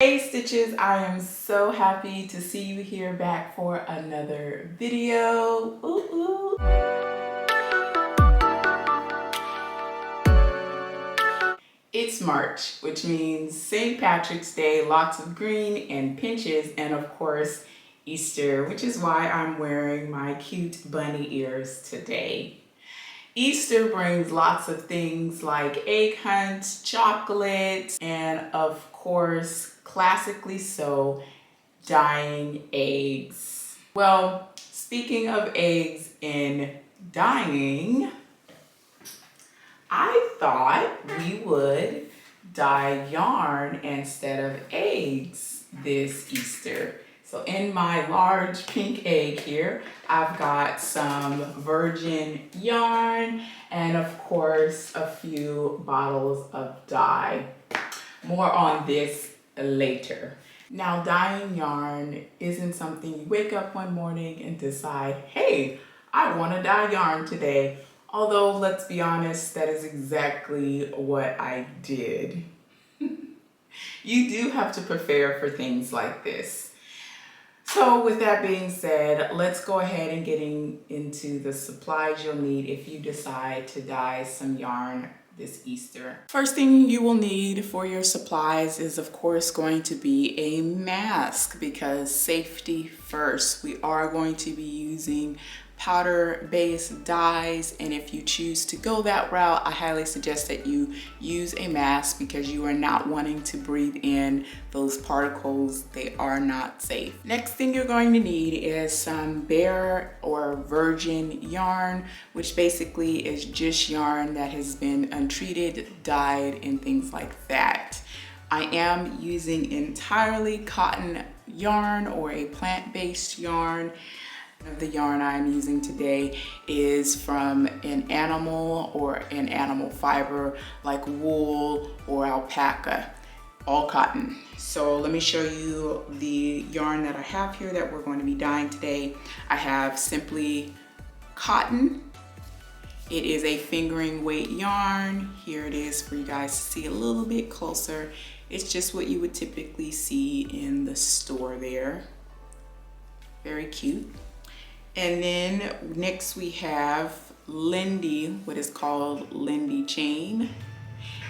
Hey Stitches, I am so happy to see you here back for another video. Ooh, ooh. It's March, which means St. Patrick's Day, lots of green and pinches, and of course Easter, which is why I'm wearing my cute bunny ears today. Easter brings lots of things like egg hunts, chocolate, and of course, classically so, dyeing eggs. Well, speaking of eggs and dyeing, I thought we would dye yarn instead of eggs this Easter. So in my large pink egg here, I've got some virgin yarn and of course a few bottles of dye. More on this later. Now, dyeing yarn isn't something you wake up one morning and decide, hey, I want to dye yarn today. Although, let's be honest, that is exactly what I did. You do have to prepare for things like this. So with that being said, let's go ahead and get into the supplies you'll need if you decide to dye some yarn this Easter. First thing you will need for your supplies is of course going to be a mask, because safety first. We are going to be using powder-based dyes, and if you choose to go that route, I highly suggest that you use a mask because you are not wanting to breathe in those particles. They are not safe. Next thing you're going to need is some bare or virgin yarn, which basically is just yarn that has been untreated, dyed, and things like that. I am using entirely cotton yarn or a plant-based yarn. The yarn I'm using today is from an animal or an animal fiber like wool or alpaca, all cotton. So let me show you the yarn that I have here that we're going to be dyeing today. I have simply cotton. It is a fingering weight yarn. Here it is for you guys to see a little bit closer. It's just what you would typically see in the store there. Very cute. And then next we have Lindy, what is called Lindy chain.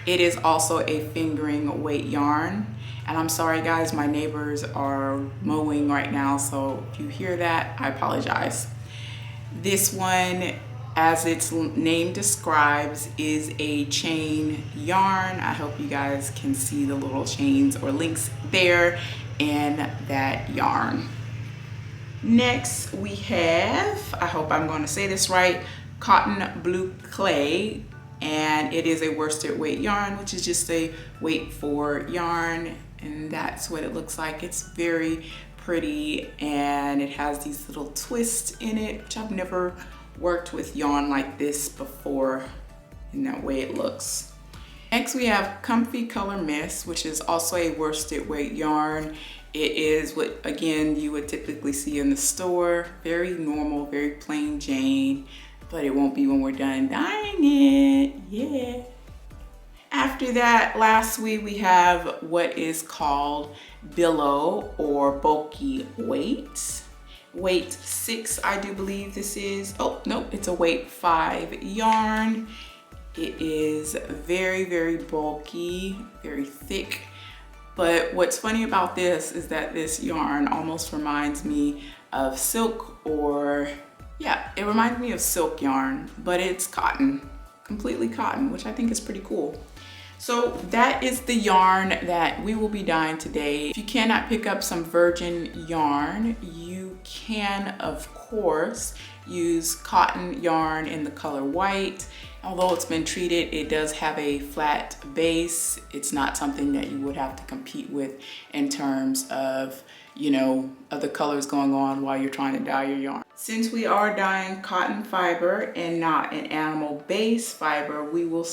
It is also a fingering weight yarn. And I'm sorry guys, my neighbors are mowing right now, so if you hear that, I apologize. This one, as its name describes, is a chain yarn. I hope you guys can see the little chains or links there in that yarn. Next we have, I hope I'm going to say this right, cotton blue clay, and it is a worsted weight yarn, which is just a weight 4 yarn, and that's what it looks like. It's very pretty and it has these little twists in it, which I've never worked with yarn like this before in that way it looks. Next we have Comfy Color Mist, which is also a worsted weight yarn. It is what, again, you would typically see in the store. Very normal, very plain Jane, but it won't be when we're done dyeing it. Yeah. After that, lastly, we have what is called billow or bulky weight. Weight 6, I do believe this is. Oh, no, it's a weight 5 yarn. It is very, very bulky, very thick. But what's funny about this is that this yarn almost reminds me of silk, or yeah, it reminds me of silk yarn, but it's cotton, completely cotton, which I think is pretty cool. So that is the yarn that we will be dyeing today. If you cannot pick up some virgin yarn, you can, of course, use cotton yarn in the color white. Although it's been treated, it does have a flat base. It's not something that you would have to compete with in terms of, you know, other colors going on while you're trying to dye your yarn. Since we are dyeing cotton fiber and not an animal based fiber, we will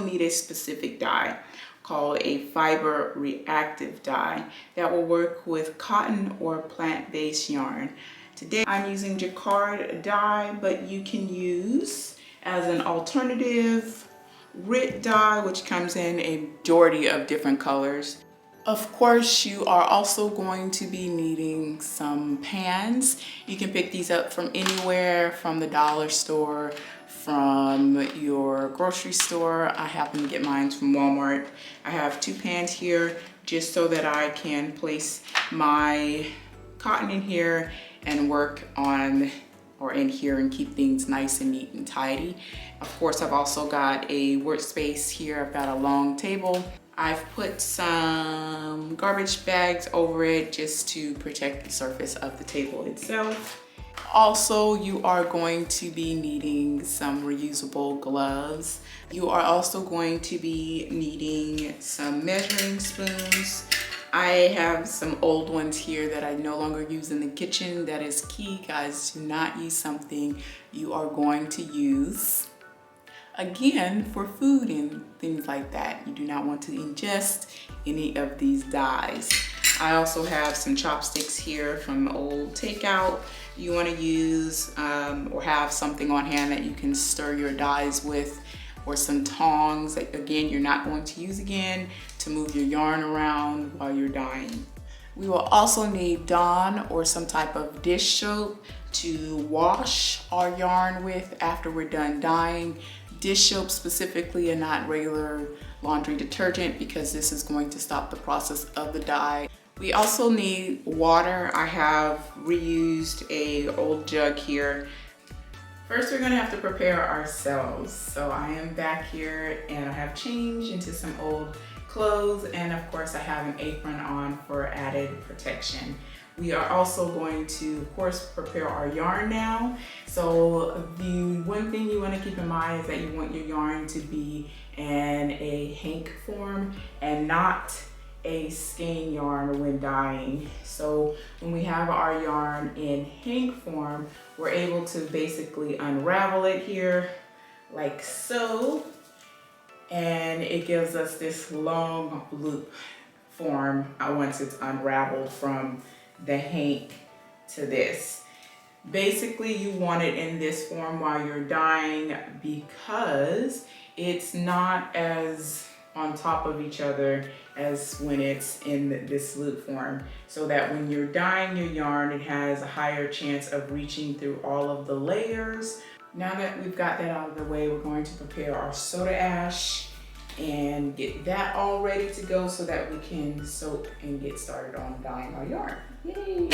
need a specific dye called a fiber reactive dye that will work with cotton or plant-based yarn. Today I'm using JACQUARD dye, but you can use as an alternative RIT dye, which comes in a majority of different colors. Of course, you are also going to be needing some pans. You can pick these up from anywhere, from the dollar store, from your grocery store. I happen to get mine from Walmart. I have 2 pans here just so that I can place my cotton in here and work on or in here and keep things nice and neat and tidy. Of course, I've also got a workspace here. I've got a long table. I've put some garbage bags over it just to protect the surface of the table itself. Also, you are going to be needing some reusable gloves. You are also going to be needing some measuring spoons. I have some old ones here that I no longer use in the kitchen. That is key, guys. Do not use something you are going to use again for food and things like that. You do not want to ingest any of these dyes. I also have some chopsticks here from old takeout. You want to use or have something on hand that you can stir your dyes with, or some tongs that again you're not going to use again to move your yarn around while you're dyeing. We will also need Dawn or some type of dish soap to wash our yarn with after we're done dyeing. Dish soap specifically and not regular laundry detergent, because this is going to stop the process of the dye. We also need water. I have reused a old jug here. First, we're gonna have to prepare ourselves. So I am back here and I have changed into some old clothes, and of course I have an apron on for added protection. We are also going to, of course, prepare our yarn now. So the one thing you want to keep in mind is that you want your yarn to be in a hank form and not a skein yarn when dyeing. So when we have our yarn in hank form, we're able to basically unravel it here like so, and it gives us this long loop form once it's unraveled from the hank to this. Basically, you want it in this form while you're dyeing because it's not as on top of each other as when it's in this loop form, so that when you're dyeing your yarn, it has a higher chance of reaching through all of the layers. Now that we've got that out of the way, we're going to prepare our soda ash and get that all ready to go so that we can soak and get started on dyeing our yarn. Yay!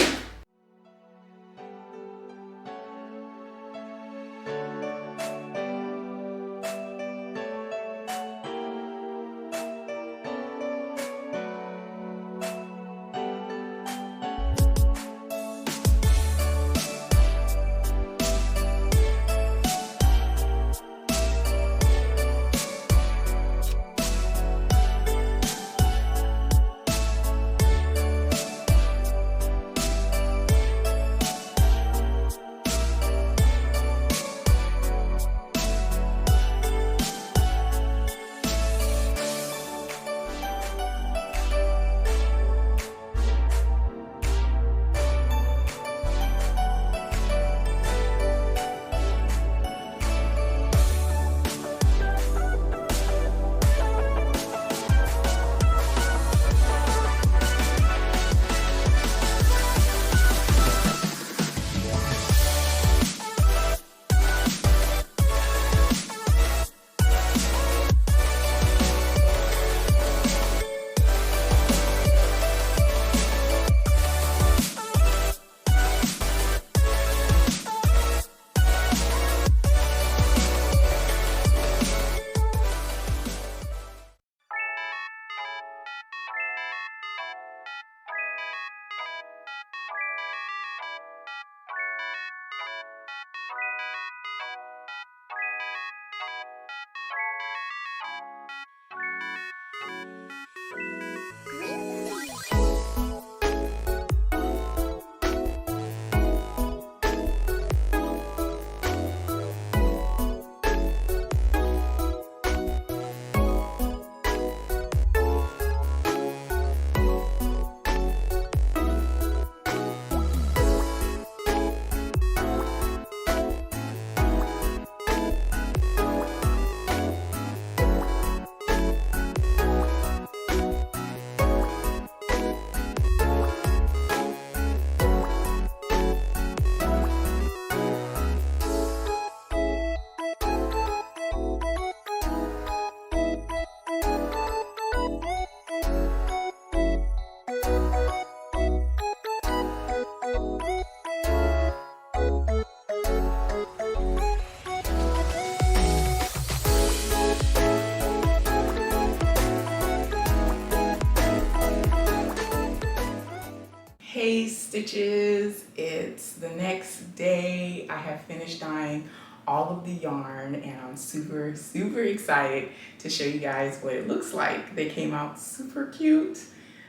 Hey stitches, it's the next day. I have finished dyeing all of the yarn and I'm super excited to show you guys what it looks like. They came out super cute.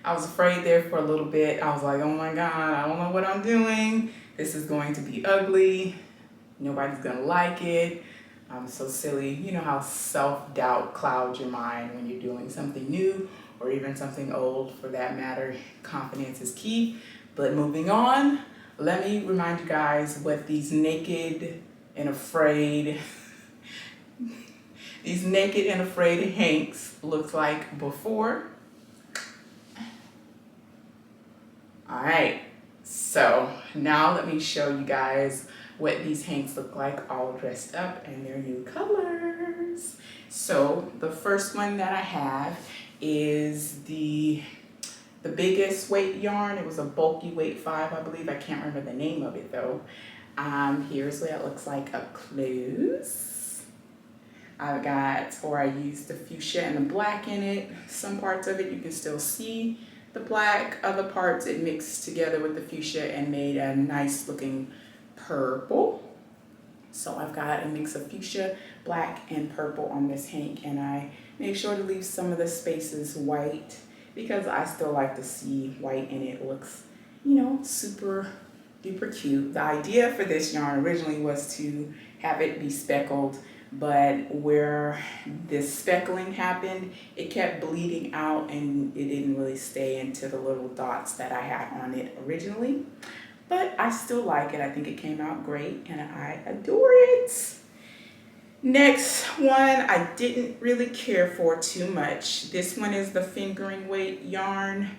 I was afraid there for a little bit. I was like, oh my god, I don't know what I'm doing. This is going to be ugly. Nobody's gonna like it. I'm so silly. You know how self-doubt clouds your mind when you're doing something new or even something old for that matter. Confidence is key. But moving on, let me remind you guys what these naked and afraid hanks looked like before. All right, so now let me show you guys what these hanks look like all dressed up in their new colors. So the first one that I have is the biggest weight yarn. It was a bulky weight 5, I believe. I can't remember the name of it though. Here's what it looks like up close. I used the fuchsia and the black in it. Some parts of it you can still see the black. Other parts it mixed together with the fuchsia and made a nice looking purple. So I've got a mix of fuchsia, black, and purple on this hank, and I made sure to leave some of the spaces white because I still like to see white in it. It looks, you know, super duper cute. The idea for this yarn originally was to have it be speckled, but where this speckling happened, it kept bleeding out and it didn't really stay into the little dots that I had on it originally. But I still like it. I think it came out great and I adore it. Next one I didn't really care for too much. This one is the fingering weight yarn.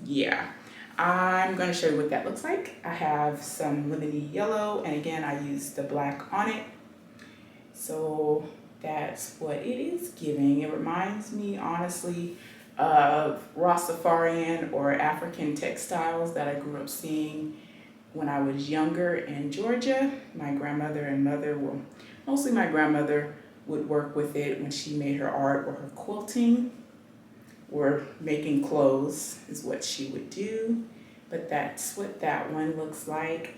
Yeah, I'm going to show you what that looks like. I have some lemony yellow and again I used the black on it. So that's what it is giving. It reminds me honestly of Rastafarian or African textiles that I grew up seeing when I was younger in Georgia. My grandmother and mother, well, mostly my grandmother would work with it when she made her art or her quilting or making clothes is what she would do. But that's what that one looks like.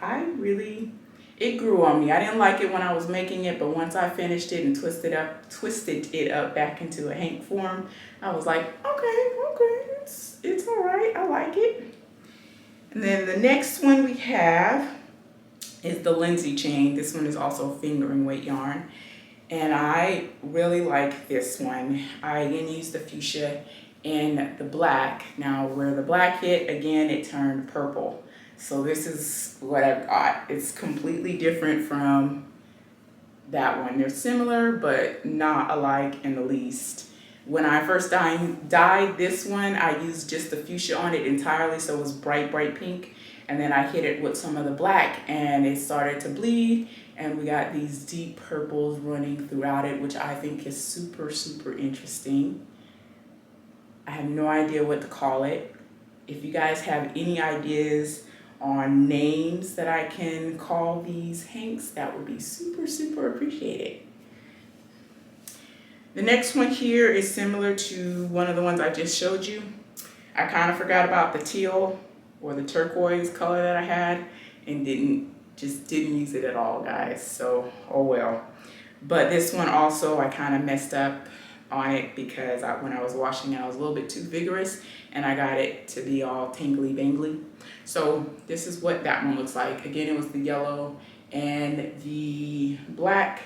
It grew on me. I didn't like it when I was making it, but once I finished it and twisted it up back into a hank form, I was like, okay, it's all right. I like it. And then the next one we have is the Lindsay chain. This one is also fingering weight yarn, and I really like this one. I again used the fuchsia and the black. Now where the black hit, again, it turned purple. So this is what I've got. It's completely different from that one. They're similar, but not alike in the least. When I first dyed this one, I used just the fuchsia on it entirely, so it was bright pink. And then I hit it with some of the black and it started to bleed. And we got these deep purples running throughout it, which I think is super interesting. I have no idea what to call it. If you guys have any ideas on names that I can call these hanks, that would be super appreciated. The next one here is similar to one of the ones I just showed you. I kind of forgot about the teal or the turquoise color that I had and didn't use it at all, guys. So, oh well. But this one also, I kind of messed up on it because when I was washing it, I was a little bit too vigorous and I got it to be all tingly bangly. So this is what that one looks like. Again, it was the yellow and the black.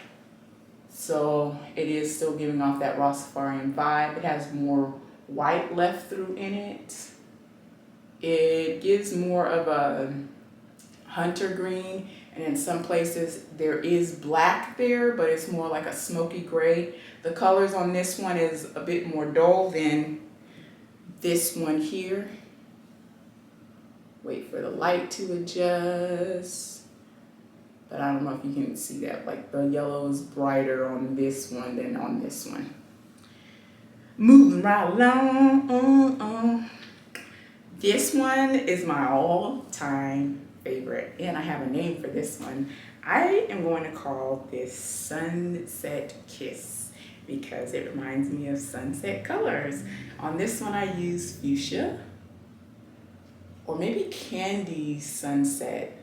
So it is still giving off that Rastafarian vibe. It has more white left through in it. It gives more of a hunter green, and in some places there is black there, but it's more like a smoky gray. The colors on this one is a bit more dull than this one here. Wait for the light to adjust. But I don't know if you can see that. Like the yellow is brighter on this one than on this one. Moving right along. This one is my all-time favorite, and I have a name for this one. I am going to call this Sunset Kiss because it reminds me of sunset colors. On this one I use fuchsia, or maybe Candy Sunset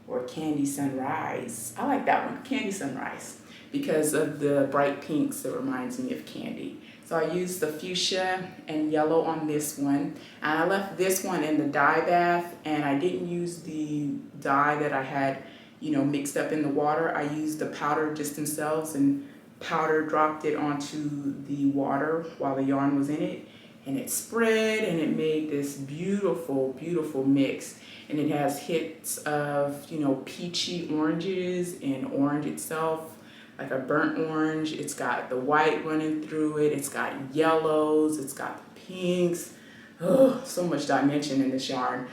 or Candy Sunrise. I like that one, Candy Sunrise, because of the bright pinks that reminds me of candy. So I used the fuchsia and yellow on this one, and I left this one in the dye bath, and I didn't use the dye that I had, you know, mixed up in the water. I used the powder just themselves, and powder dropped it onto the water while the yarn was in it, and it spread and it made this beautiful, beautiful mix. And it has hits of, you know, peachy oranges and orange itself, like a burnt orange. It's got the white running through it. It's got yellows. It's got the pinks. Oh, so much dimension in this yarn.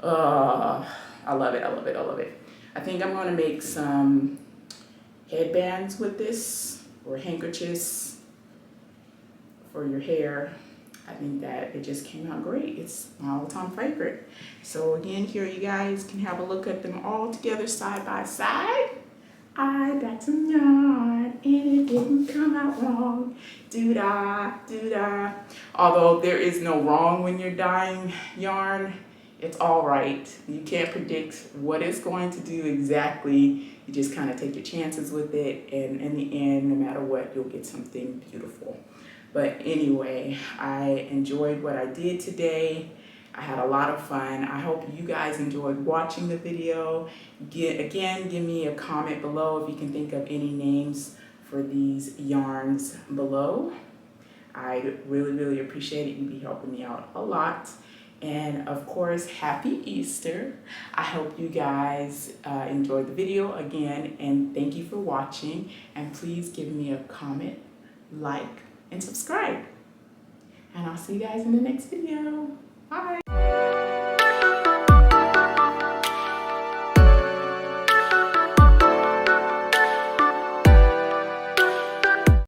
I love it. I love it. I love it. I think I'm going to make some headbands with this, or handkerchiefs for your hair. I think that it just came out great. It's my all-time favorite. So again, here you guys can have a look at them all together side by side. I got some yarn and it didn't come out wrong. Doo-dah, doo-dah. Although there is no wrong when you're dyeing yarn, it's all right. You can't predict what it's going to do exactly. You just kind of take your chances with it, and in the end, no matter what, you'll get something beautiful. But anyway, I enjoyed what I did today. I had a lot of fun. I hope you guys enjoyed watching the video. Again, give me a comment below if you can think of any names for these yarns below. I really, really appreciate it. You'd be helping me out a lot. And of course, happy Easter. I hope you guys enjoyed the video again, and thank you for watching. And please give me a comment, like, and subscribe. And I'll see you guys in the next video. Bye.